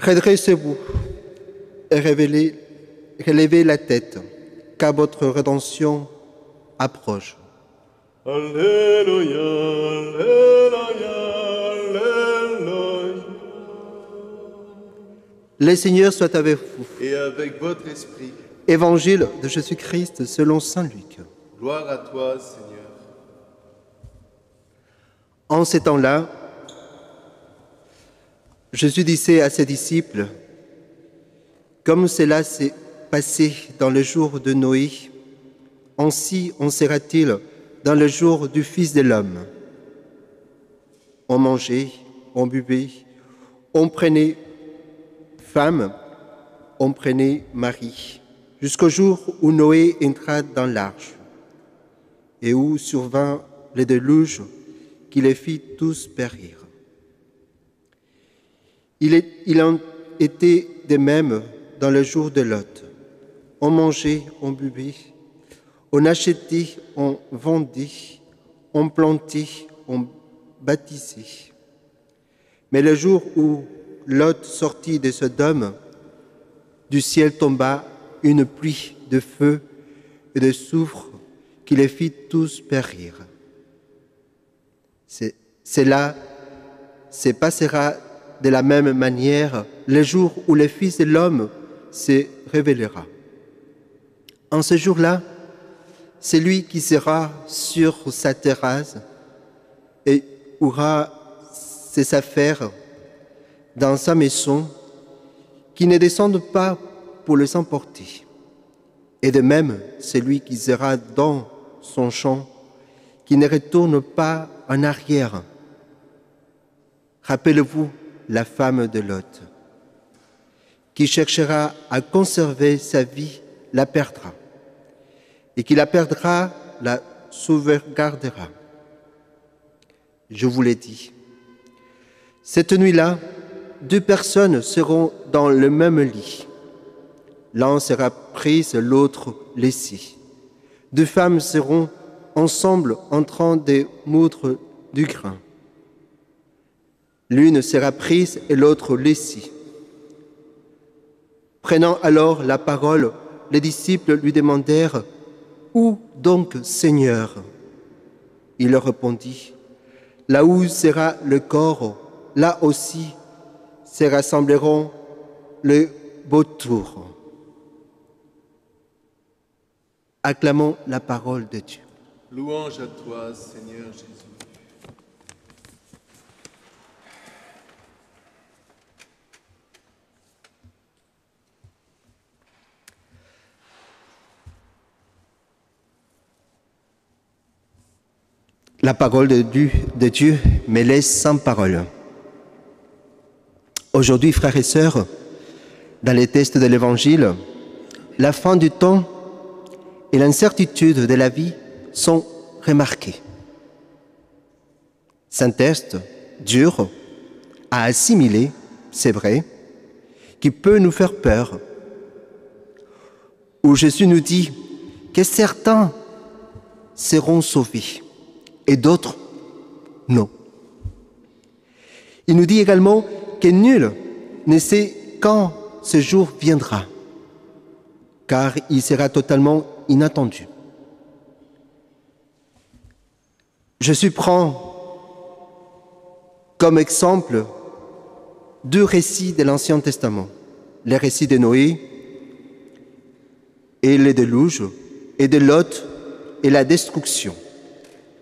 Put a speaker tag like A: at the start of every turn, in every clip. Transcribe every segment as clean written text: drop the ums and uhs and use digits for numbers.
A: Redressez-vous et relevez la tête, car votre rédemption approche.
B: Alléluia, Alléluia, Alléluia.
A: Le Seigneur soit avec vous.
B: Et avec votre esprit.
A: Évangile de Jésus-Christ selon saint Luc.
B: Gloire à toi, Seigneur.
A: En ces temps-là, Jésus disait à ses disciples, « Comme cela s'est passé dans le jour de Noé, ainsi en sera-t-il dans le jour du Fils de l'homme. On mangeait, on buvait, on prenait femme, on prenait mari, jusqu'au jour où Noé entra dans l'arche, et où survint le déluge qui les fit tous périr. Il en était de même dans le jour de Lot. On mangeait, on buvait, on achetait, on vendait, on plantait, on bâtissait. Mais le jour où Lot sortit de Sodome, du ciel tomba une pluie de feu et de soufre qui les fit tous périr. Cela se passera de la même manière le jour où le Fils de l'homme se révélera. En ce jour-là, celui qui sera sur sa terrasse et aura ses affaires dans sa maison, qui ne descende pas pour les emporter. Et de même, celui qui sera dans son champ, qui ne retourne pas en arrière. Rappelez-vous la femme de Lot, qui cherchera à conserver sa vie, la perdra, et qui la perdra, la sauvegardera. Je vous l'ai dit, cette nuit-là, 2 personnes seront dans le même lit. L'un sera prise, l'autre laissé. 2 femmes seront ensemble en train de moudre du grain. L'une sera prise et l'autre laissée. Prenant alors la parole, les disciples lui demandèrent « Où donc, Seigneur ?» Il leur répondit « Là où sera le corps, là aussi se rassembleront les vautours. » Acclamons la parole de Dieu.
B: Louange à toi, Seigneur Jésus.
A: La parole de Dieu me laisse sans parole. Aujourd'hui, frères et sœurs, dans les textes de l'Évangile, la fin du temps et l'incertitude de la vie sont remarqués. C'est un texte dur à assimiler, c'est vrai, qui peut nous faire peur, où Jésus nous dit que certains seront sauvés et d'autres non. Il nous dit également que nul ne sait quand ce jour viendra, car il sera totalement inattendu. Jésus prend comme exemple 2 récits de l'Ancien Testament, les récits de Noé et le déluge, et de Lot et la destruction.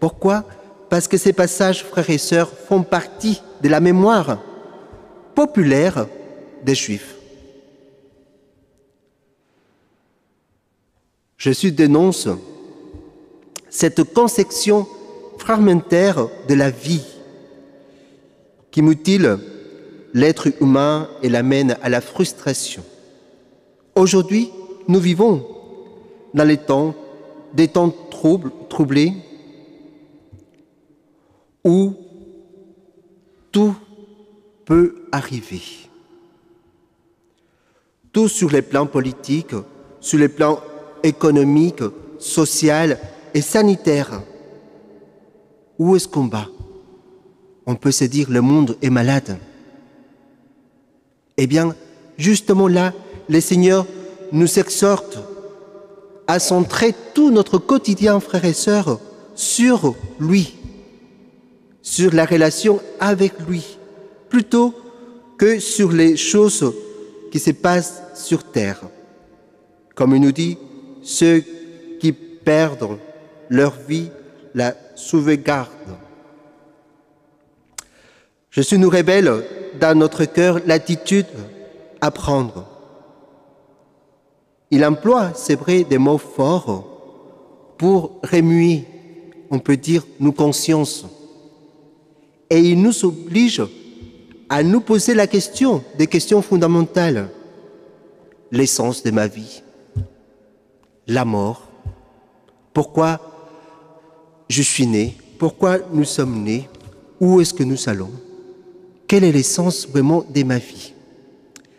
A: Pourquoi ? Parce que ces passages, frères et sœurs, font partie de la mémoire populaire des Juifs. Jésus dénonce cette conception fragmentaire de la vie qui mutile l'être humain et l'amène à la frustration. Aujourd'hui, nous vivons dans des temps troublés où tout peut arriver. Tout sur les plans politiques, sur les plans économiques, social et sanitaire. Où est-ce qu'on va ? On peut se dire le monde est malade. Eh bien, justement là, le Seigneur nous exhorte à centrer tout notre quotidien, frères et sœurs, sur lui, sur la relation avec lui, plutôt que sur les choses qui se passent sur terre. Comme il nous dit, ceux qui perdent leur vie la sauvegardent. Jésus nous révèle dans notre cœur l'attitude à prendre. Il emploie, c'est vrai, des mots forts pour remuer, on peut dire, nos consciences. Et il nous oblige à nous poser la question, des questions fondamentales. L'essence de ma vie, la mort, pourquoi je suis né, pourquoi nous sommes nés, où est-ce que nous allons, quel est l'essence vraiment de ma vie.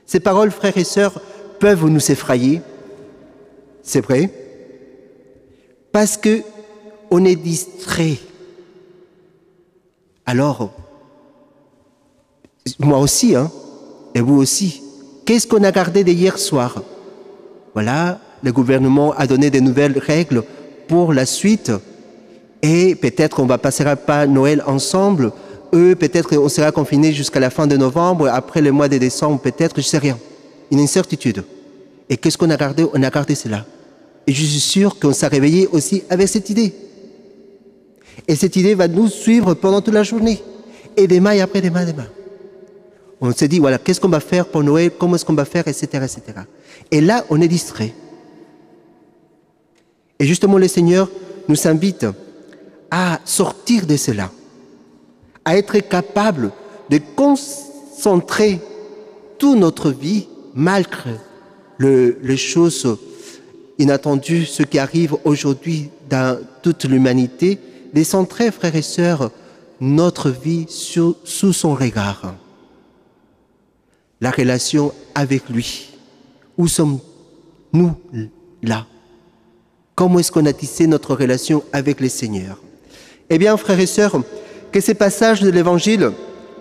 A: Ces paroles, frères et sœurs, peuvent nous effrayer, c'est vrai, parce qu'on est distrait. Alors, moi aussi, et vous aussi, qu'est-ce qu'on a gardé d'hier soir? Voilà, le gouvernement a donné de nouvelles règles pour la suite, et peut-être on ne passera pas Noël ensemble, peut-être on sera confinés jusqu'à la fin de novembre, après le mois de décembre, peut-être, je ne sais rien. Une incertitude. Et qu'est-ce qu'on a gardé? On a gardé cela. Et je suis sûr qu'on s'est réveillé aussi avec cette idée. Et cette idée va nous suivre pendant toute la journée. Et demain et après-demain, demain. On se dit, voilà, qu'est-ce qu'on va faire pour Noël, comment est-ce qu'on va faire, etc., etc. Et là, on est distrait. Et justement, le Seigneur nous invite à sortir de cela, à être capable de concentrer toute notre vie, malgré les choses inattendues, ce qui arrive aujourd'hui dans toute l'humanité, de centrer, frères et sœurs, notre vie sous son regard. La relation avec lui. Où sommes-nous là? Comment est-ce qu'on a tissé notre relation avec le Seigneur? Eh bien, frères et sœurs, que ces passages de l'Évangile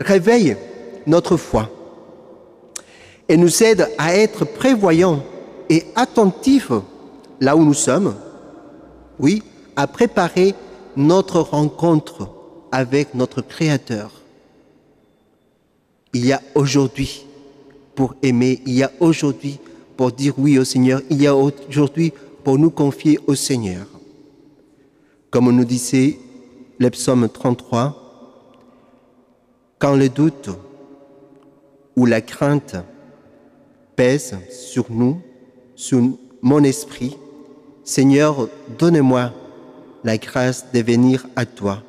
A: réveillent notre foi et nous aident à être prévoyants et attentifs là où nous sommes, oui, à préparer notre rencontre avec notre Créateur. Il y a aujourd'hui pour aimer, il y a aujourd'hui pour dire oui au Seigneur, il y a aujourd'hui pour nous confier au Seigneur. Comme nous disait le psaume 33, quand le doute ou la crainte pèse sur nous, sur mon esprit, Seigneur, donne-moi la grâce de venir à toi